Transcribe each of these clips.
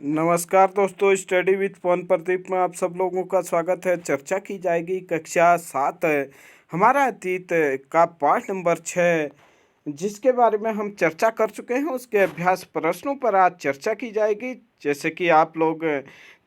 नमस्कार दोस्तों, study with पवन प्रदीप में आप सब लोगों का स्वागत है। चर्चा की जाएगी कक्षा 7 हमारा अतीत का पाठ नंबर 6, जिसके बारे में हम चर्चा कर चुके हैं। उसके अभ्यास प्रश्नों पर आज चर्चा की जाएगी। जैसे कि आप लोग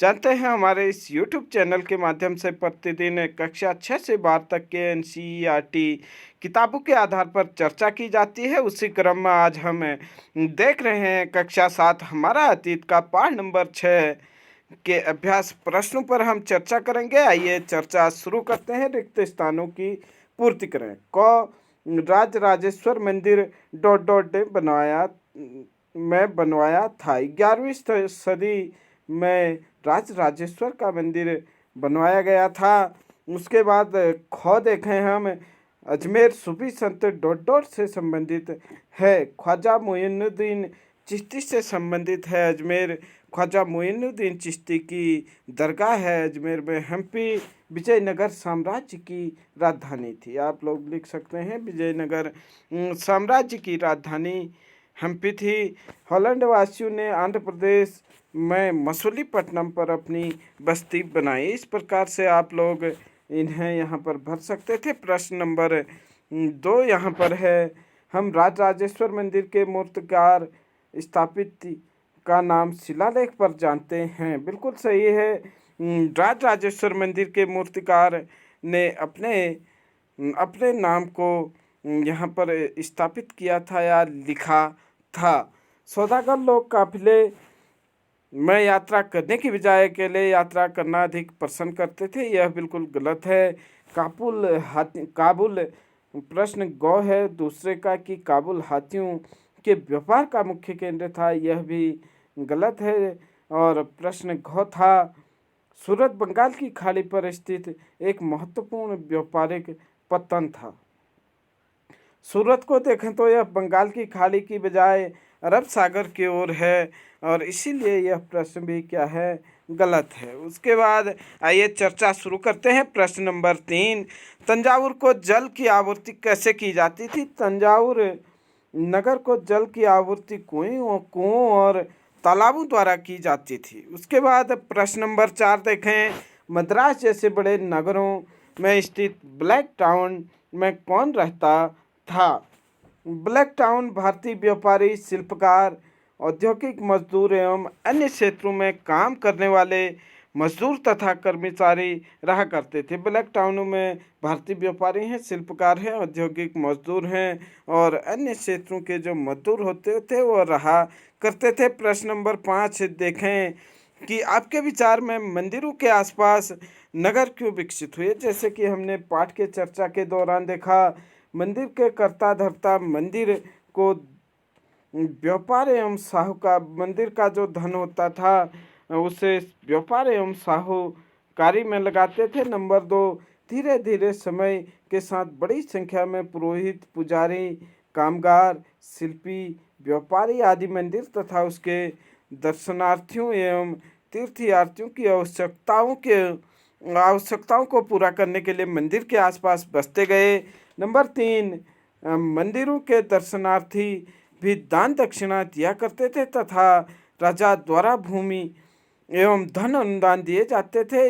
जानते हैं, हमारे इस YouTube चैनल के माध्यम से प्रतिदिन कक्षा 6 से 12 तक के NCERT किताबों के आधार पर चर्चा की जाती है। उसी क्रम में आज हम देख रहे हैं कक्षा 7 हमारा अतीत का पाठ नंबर 6 के अभ्यास प्रश्नों पर हम चर्चा करेंगे। आइए चर्चा शुरू करते हैं। रिक्त स्थानों की पूर्ति करें। क राज राजेश्वर मंदिर डॉट डॉट में बनवाया था। 11वीं सदी में राज राजेश्वर का मंदिर बनवाया गया था। उसके बाद ख देखें हम, अजमेर सूफी संत डॉट डॉट से संबंधित है। ख्वाजा मोइनुद्दीन चिश्ती से संबंधित है। अजमेर ख्वाजा मोइनुद्दीन चिश्ती की दरगाह है। अजमेर में हम्पी विजयनगर साम्राज्य की राजधानी थी। आप लोग लिख सकते हैं, विजयनगर साम्राज्य की राजधानी हम्पी थी। हॉलैंड वासियों ने आंध्र प्रदेश में मसूलीपट्टनम पर अपनी बस्ती बनाई। इस प्रकार से आप लोग इन्हें यहाँ पर भर सकते थे। प्रश्न नंबर 2 यहाँ पर है, हम राज राजेश्वर मंदिर के मूर्तिकार स्थापित का नाम शिलालेख पर जानते हैं। बिल्कुल सही है। राज राजेश्वर मंदिर के मूर्तिकार ने अपने नाम को यहाँ पर स्थापित किया था या लिखा था। सौदागर लोग काफिले में यात्रा करने की बजाय अकेले यात्रा करना अधिक पसंद करते थे। यह बिल्कुल गलत है। काबुल प्रश्न गौ है दूसरे का कि काबुल हाथियों के व्यापार का मुख्य केंद्र था। यह भी गलत है। और प्रश्न घ था, सूरत बंगाल की खाड़ी पर स्थित एक महत्वपूर्ण व्यापारिक पत्तन था। सूरत को देखें तो यह बंगाल की खाड़ी की बजाय अरब सागर की ओर है, और इसीलिए यह प्रश्न भी क्या है, गलत है। उसके बाद आइए चर्चा शुरू करते हैं। प्रश्न नंबर 3, तंजावुर को जल की आपूर्ति कैसे की जाती थी? तंजावुर नगर को जल की आपूर्ति कुओं और तालाबों द्वारा की जाती थी। उसके बाद प्रश्न नंबर 4 देखें, मद्रास जैसे बड़े नगरों में स्थित ब्लैक टाउन में कौन रहता था? ब्लैक टाउन भारतीय व्यापारी, शिल्पकार, औद्योगिक मजदूर एवं अन्य क्षेत्रों में काम करने वाले मजदूर तथा कर्मचारी रहा करते थे। ब्लैक टाउनों में भारतीय व्यापारी हैं, शिल्पकार हैं, औद्योगिक मजदूर हैं और अन्य क्षेत्रों के जो मजदूर होते थे वो रहा करते थे। प्रश्न नंबर 5 देखें कि आपके विचार में मंदिरों के आसपास नगर क्यों विकसित हुए? जैसे कि हमने पाठ के चर्चा के दौरान देखा, मंदिर के कर्ता धर्ता मंदिर को व्यापार एवं साहूकार, मंदिर का जो धन होता था उसे व्यापार एवं साहूकारी में लगाते थे। नंबर 2, धीरे धीरे समय के साथ बड़ी संख्या में पुरोहित, पुजारी, कामगार, शिल्पी, व्यापारी आदि मंदिर तथा उसके दर्शनार्थियों एवं तीर्थयात्रियों की आवश्यकताओं को पूरा करने के लिए मंदिर के आसपास बसते गए। नंबर 3, मंदिरों के दर्शनार्थी भी दान दक्षिणा दिया करते थे तथा राजा द्वारा भूमि एवं धन अनुदान दिए जाते थे।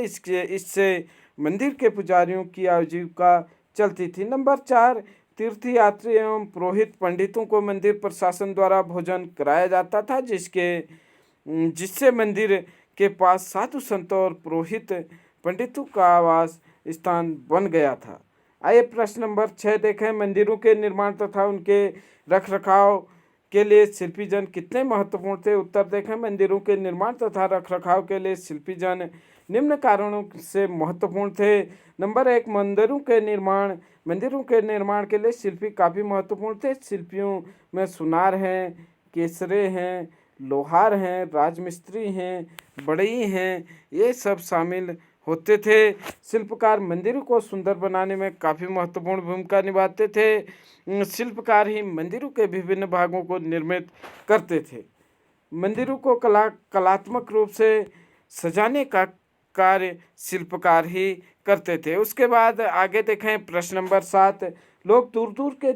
इससे मंदिर के पुजारियों की आजीविका चलती थी। नंबर 4, तीर्थयात्री एवं पुरोहित पंडितों को मंदिर प्रशासन द्वारा भोजन कराया जाता था, जिससे मंदिर के पास साधु संतों और पुरोहित पंडितों का आवास स्थान बन गया था। आइए प्रश्न नंबर 6 देखें, मंदिरों के निर्माण तथा उनके रखरखाव के लिए शिल्पीजन कितने महत्वपूर्ण थे? उत्तर देखें, मंदिरों के निर्माण तथा रखरखाव के लिए शिल्पीजन निम्न कारणों से महत्वपूर्ण थे। नंबर 1, मंदिरों के निर्माण के लिए शिल्पी काफ़ी महत्वपूर्ण थे। शिल्पियों में सुनार हैं, केसरे हैं, लोहार हैं, राजमिस्त्री हैं, बढ़ई हैं, ये सब शामिल होते थे। शिल्पकार मंदिरों को सुंदर बनाने में काफ़ी महत्वपूर्ण भूमिका निभाते थे। शिल्पकार ही मंदिरों के विभिन्न भागों को निर्मित करते थे। मंदिरों को कलात्मक रूप से सजाने का कार्य शिल्पकार ही करते थे। उसके बाद आगे देखें प्रश्न नंबर 7, लोग दूर दूर के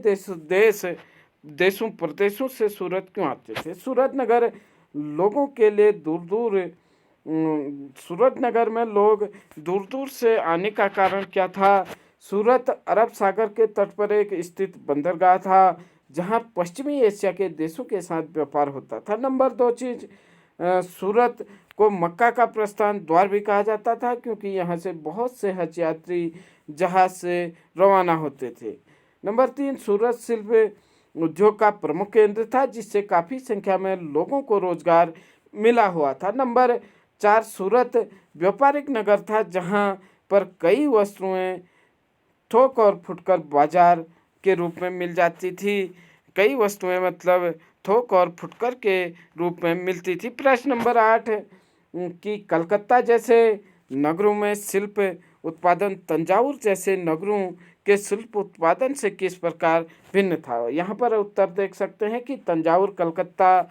देशों प्रदेशों से सूरत क्यों आते थे? सूरत नगर लोगों के लिए दूर दूर सूरतनगर में लोग दूर दूर से आने का कारण क्या था? सूरत अरब सागर के तट पर एक स्थित बंदरगाह था, जहां पश्चिमी एशिया के देशों के साथ व्यापार होता था। नंबर दो चीज, सूरत को मक्का का प्रस्थान द्वार भी कहा जाता था, क्योंकि यहाँ से बहुत से हज यात्री जहाज से रवाना होते थे। नंबर तीन, सूरत शिल्प उद्योग का प्रमुख केंद्र था, जिससे काफ़ी संख्या में लोगों को रोजगार मिला हुआ था। नंबर चार, सूरत व्यापारिक नगर था, जहाँ पर कई वस्तुएं थोक और फुटकर बाजार के रूप में मिल जाती थी। कई वस्तुएं मतलब थोक और फुटकर के रूप में मिलती थी। प्रश्न नंबर आठ, कि कलकत्ता जैसे नगरों में शिल्प उत्पादन तंजावुर जैसे नगरों के शिल्प उत्पादन से किस प्रकार भिन्न था? यहाँ पर उत्तर देख सकते हैं कि तंजावुर कलकत्ता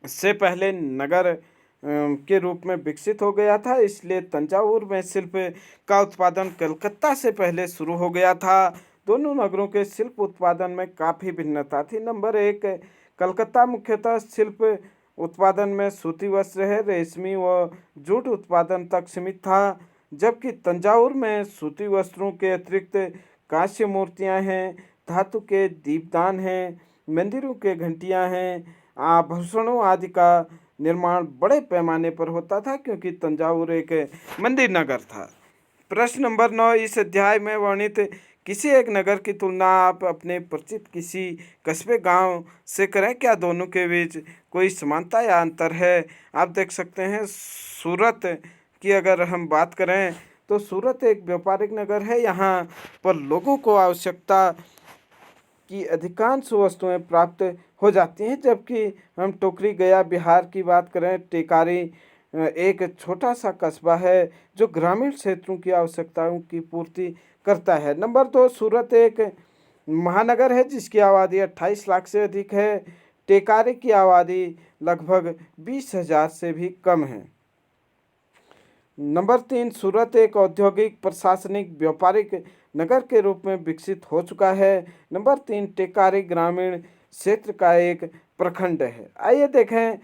से पहले नगर के रूप में विकसित हो गया था, इसलिए तंजावुर में शिल्प का उत्पादन कलकत्ता से पहले शुरू हो गया था। दोनों नगरों के शिल्प उत्पादन में काफ़ी भिन्नता थी। नंबर एक, कलकत्ता मुख्यतः शिल्प उत्पादन में सूती वस्त्र है, रेशमी व जूट उत्पादन तक सीमित था, जबकि तंजावुर में सूती वस्त्रों के अतिरिक्त कांस्य मूर्तियां हैं, धातु के दीपदान हैं, मंदिरों के घंटियां हैं, आभूषणों आदि का निर्माण बड़े पैमाने पर होता था, क्योंकि तंजावुर एक मंदिर नगर था। प्रश्न नंबर 9, इस अध्याय में वर्णित किसी एक नगर की तुलना आप अपने परिचित किसी कस्बे गांव से करें। क्या दोनों के बीच कोई समानता या अंतर है? आप देख सकते हैं सूरत की अगर हम बात करें तो सूरत एक व्यापारिक नगर है। यहाँ पर लोगों को आवश्यकता की अधिकांश वस्तुएं प्राप्त हो जाती हैं, जबकि हम टोकरी गया बिहार की बात करें, टेकारी एक छोटा सा कस्बा है जो ग्रामीण क्षेत्रों की आवश्यकताओं की पूर्ति करता है। नंबर दो, सूरत एक महानगर है जिसकी आबादी 28 लाख से अधिक है। टेकारी की आबादी लगभग 20,000 से भी कम है। नंबर तीन, सूरत एक औद्योगिक प्रशासनिक व्यापारिक नगर के रूप में विकसित हो चुका है। नंबर तीन, टेकारी ग्रामीण क्षेत्र का एक प्रखंड है। आइए देखें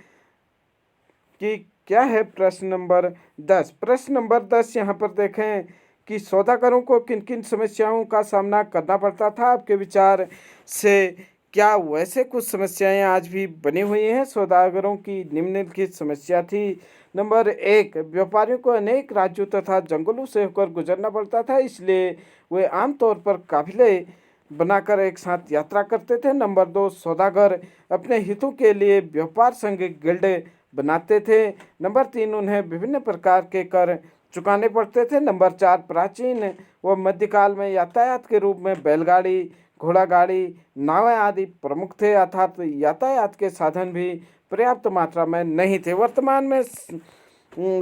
कि क्या है प्रश्न नंबर 10। प्रश्न नंबर 10 यहाँ पर देखें कि सौदागरों को किन किन समस्याओं का सामना करना पड़ता था। आपके विचार से क्या वैसे कुछ समस्याएं आज भी बनी हुई हैं? सौदागरों की निम्नलिखित समस्या थी। नंबर एक, व्यापारियों को अनेक राज्यों तथा जंगलों से होकर गुजरना पड़ता था, इसलिए वे आमतौर पर काफिले बनाकर एक साथ यात्रा करते थे। नंबर दो, सौदागर अपने हितों के लिए व्यापार संघ गिल्ड बनाते थे। नंबर तीन, उन्हें विभिन्न प्रकार के कर चुकाने पड़ते थे। नंबर चार, प्राचीन व मध्यकाल में यातायात के रूप में बैलगाड़ी, घोड़ा गाड़ी, नावें आदि प्रमुख थे, अर्थात यातायात के साधन भी पर्याप्त मात्रा में नहीं थे।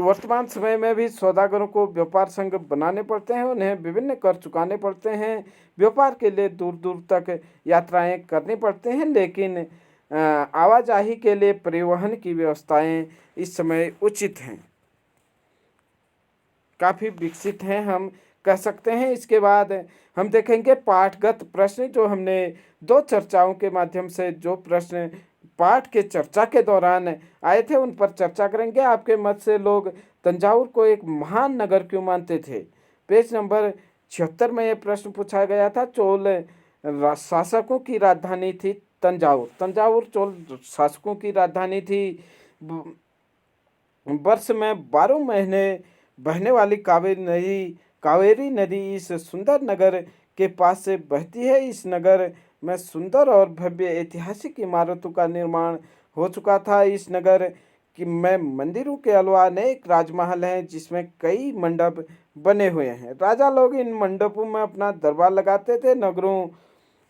वर्तमान समय में भी सौदागरों को व्यापार संघ बनाने पड़ते हैं, उन्हें विभिन्न कर चुकाने पड़ते हैं, व्यापार के लिए दूर दूर तक यात्राएं करनी पड़ते हैं, लेकिन आवाजाही के लिए परिवहन की व्यवस्थाएं इस समय उचित हैं, काफ़ी विकसित हैं, हम कह सकते हैं। इसके बाद हम देखेंगे पाठगत प्रश्न, जो हमने दो चर्चाओं के माध्यम से जो प्रश्न पाठ के चर्चा के दौरान आए थे उन पर चर्चा करेंगे। आपके मत से लोग तंजावुर को एक महान नगर क्यों मानते थे? पेज नंबर 76 में यह प्रश्न पूछा गया था। चोल शासकों की राजधानी थी तंजावुर। तंजावुर चोल शासकों की राजधानी थी। वर्ष में 12 महीने बहने वाली कावेरी नदी इस सुंदर नगर के पास से बहती है। इस नगर में सुंदर और भव्य ऐतिहासिक इमारतों का निर्माण हो चुका था। इस नगर में मंदिरों के अलावा अनेक राजमहल हैं, जिसमें कई मंडप बने हुए हैं। राजा लोग इन मंडपों में अपना दरबार लगाते थे।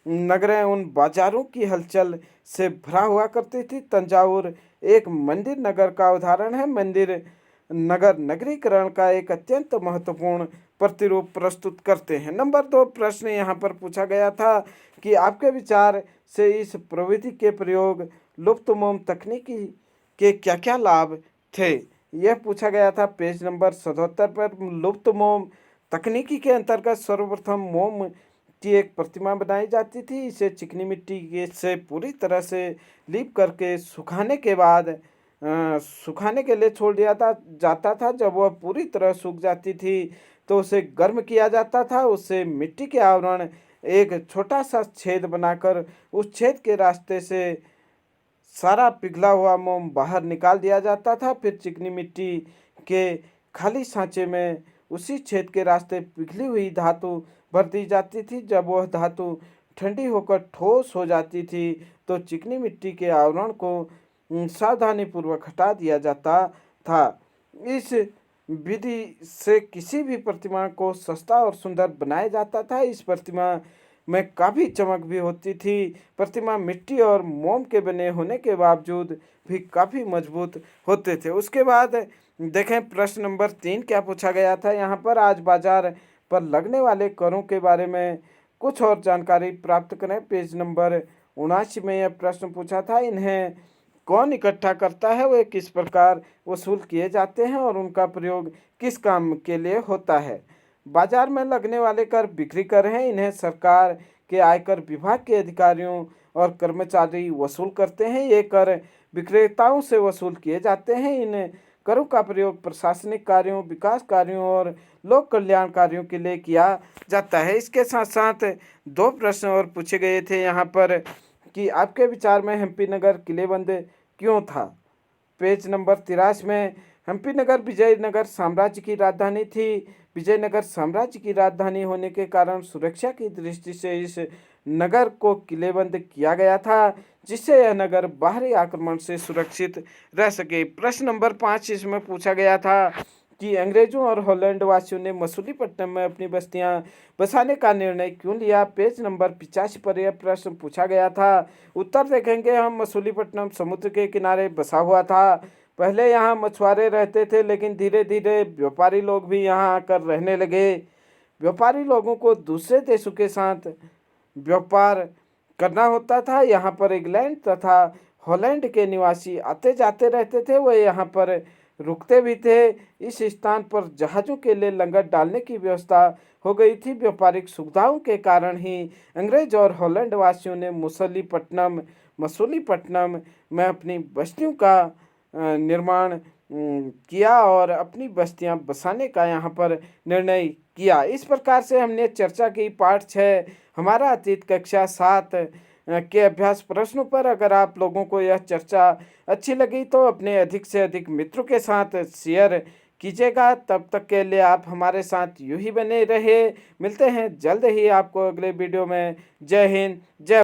नगरें उन बाजारों की हलचल से भरा हुआ करती थी। तंजावुर एक मंदिर नगर का उदाहरण है। मंदिर नगर नगरीकरण का एक अत्यंत महत्वपूर्ण प्रतिरूप प्रस्तुत करते हैं। नंबर दो प्रश्न यहाँ पर पूछा गया था कि आपके विचार से इस प्रविधि के प्रयोग लुप्तमोम तकनीकी के क्या क्या लाभ थे? यह पूछा गया था पेज नंबर 77 पर। लुप्तमोम तकनीकी के अंतर्गत सर्वप्रथम मोम की एक प्रतिमा बनाई जाती थी। इसे चिकनी मिट्टी से पूरी तरह से लीप करके सुखाने के बाद सुखाने के लिए छोड़ दिया जाता था। जब वह पूरी तरह सूख जाती थी तो उसे गर्म किया जाता था। उससे मिट्टी के आवरण एक छोटा-सा छेद बनाकर उस छेद के रास्ते से सारा पिघला हुआ मोम बाहर निकाल दिया जाता था। फिर चिकनी मिट्टी के खाली सांचे में उसी छेद के रास्ते पिघली हुई धातु भर दी जाती थी। जब वह धातु ठंडी होकर ठोस हो जाती थी तो चिकनी मिट्टी के आवरण को सावधानीपूर्वक हटा दिया जाता था। इस विधि से किसी भी प्रतिमा को सस्ता और सुंदर बनाया जाता था। इस प्रतिमा में काफ़ी चमक भी होती थी। प्रतिमा मिट्टी और मोम के बने होने के बावजूद भी काफ़ी मजबूत होते थे। उसके बाद देखें प्रश्न नंबर 3 क्या पूछा गया था यहाँ पर। आज बाजार पर लगने वाले करों के बारे में कुछ और जानकारी प्राप्त करें। पेज नंबर 79 में यह प्रश्न पूछा था। इन्हें कौन इकट्ठा करता है, वे किस प्रकार वसूल किए जाते हैं और उनका प्रयोग किस काम के लिए होता है। बाजार में लगने वाले कर बिक्री कर हैं। इन्हें सरकार के आयकर विभाग के अधिकारियों और कर्मचारी वसूल करते हैं। ये कर विक्रेताओं से वसूल किए जाते हैं। इन करों का प्रयोग प्रशासनिक कार्यों, विकास कार्यों और लोक कल्याण कार्यों के लिए किया जाता है। इसके साथ साथ 2 प्रश्न और पूछे गए थे यहाँ पर कि आपके विचार में हम्पी नगर किलेबंद क्यों था। पेज नंबर 83 में हम्पी नगर विजयनगर साम्राज्य की राजधानी थी। विजयनगर साम्राज्य की राजधानी होने के कारण सुरक्षा की दृष्टि से इस नगर को किलेबंद किया गया था, जिससे यह नगर बाहरी आक्रमण से सुरक्षित रह सके। प्रश्न नंबर 5 इसमें पूछा गया था कि अंग्रेजों और हॉलैंड वासियों ने मसूलीपट्टनम में अपनी बस्तियां बसाने का निर्णय क्यों लिया। पेज नंबर 85 पर यह प्रश्न पूछा गया था। उत्तर देखेंगे हम। मसूलीपट्टनम समुद्र के किनारे बसा हुआ था। पहले यहाँ मछुआरे रहते थे, लेकिन धीरे धीरे व्यापारी लोग भी यहाँ आकर रहने लगे। व्यापारी लोगों को दूसरे देशों के साथ व्यापार करना होता था। यहाँ पर इंग्लैंड तथा हॉलैंड के निवासी आते जाते रहते थे। वह यहाँ पर रुकते भी थे। इस स्थान पर जहाज़ों के लिए लंगर डालने की व्यवस्था हो गई थी। व्यापारिक सुविधाओं के कारण ही अंग्रेज और हॉलैंड वासियों ने मसूलीपट्टनम में अपनी बस्तियों का निर्माण किया और अपनी बस्तियां बसाने का यहाँ पर निर्णय किया। इस प्रकार से हमने चर्चा की पाठ 6 हमारा अतीत कक्षा 7 के अभ्यास प्रश्नों पर। अगर आप लोगों को यह चर्चा अच्छी लगी तो अपने अधिक से अधिक मित्रों के साथ शेयर कीजिएगा। तब तक के लिए आप हमारे साथ यूं ही बने रहे। मिलते हैं जल्द ही आपको अगले वीडियो में। जय हिंद, जय